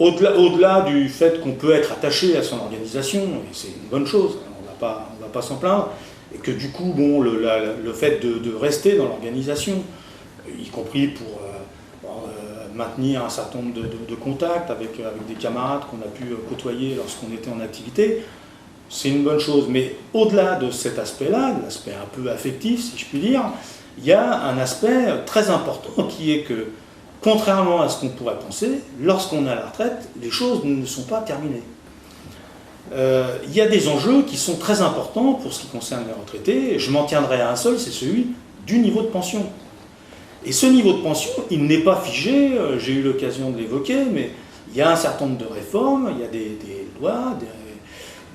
au-delà du fait qu'on peut être attaché à son organisation, et c'est une bonne chose, on va pas s'en plaindre, et que du coup, bon, le fait de rester dans l'organisation, y compris pour maintenir un certain nombre de contacts avec des camarades qu'on a pu côtoyer lorsqu'on était en activité, c'est une bonne chose. Mais au-delà de cet aspect-là, l'aspect un peu affectif, si je puis dire, il y a un aspect très important qui est que, contrairement à ce qu'on pourrait penser, lorsqu'on est à la retraite, les choses ne sont pas terminées. Il y a des enjeux qui sont très importants pour ce qui concerne les retraités. Je m'en tiendrai à un seul, c'est celui du niveau de pension. Et ce niveau de pension, il n'est pas figé, j'ai eu l'occasion de l'évoquer, mais il y a un certain nombre de réformes, il y a des lois,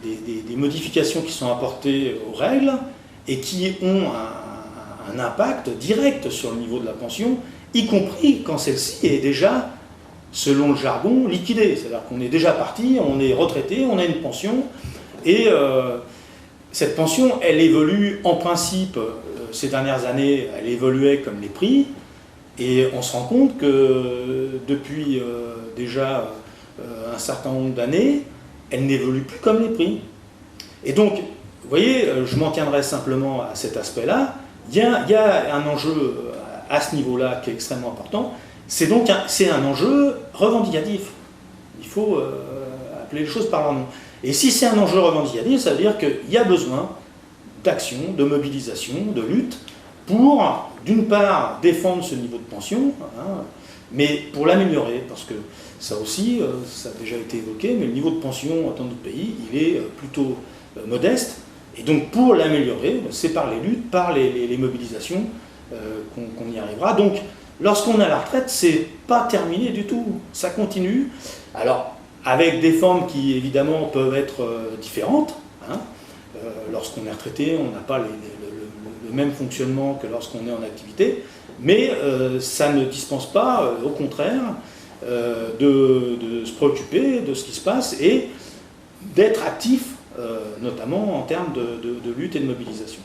des modifications qui sont apportées aux règles et qui ont un impact direct sur le niveau de la pension, y compris quand celle-ci est déjà, selon le jargon, liquidée. C'est-à-dire qu'on est déjà parti, on est retraité, on a une pension, et cette pension, elle évolue en principe, ces dernières années, elle évoluait comme les prix, et on se rend compte que depuis déjà un certain nombre d'années, elle n'évolue plus comme les prix. Et donc, vous voyez, je m'en tiendrai simplement à cet aspect-là. Il y a un enjeu à ce niveau-là qui est extrêmement important. C'est donc un enjeu revendicatif. Il faut appeler les choses par leur nom. Et si c'est un enjeu revendicatif, ça veut dire qu'il y a besoin d'action, de mobilisation, de lutte pour, d'une part, défendre ce niveau de pension, hein, mais pour l'améliorer, parce que ça aussi, ça a déjà été évoqué, mais le niveau de pension dans notre pays, il est plutôt modeste, et donc pour l'améliorer, c'est par les luttes, par les mobilisations qu'on y arrivera. Donc, lorsqu'on est à la retraite, c'est pas terminé du tout, ça continue, alors avec des formes qui évidemment peuvent être différentes, hein. Lorsqu'on est retraité, on n'a pas le même fonctionnement que lorsqu'on est en activité, mais ça ne dispense pas, au contraire, de se préoccuper de ce qui se passe et d'être actif, notamment en termes de lutte et de mobilisation.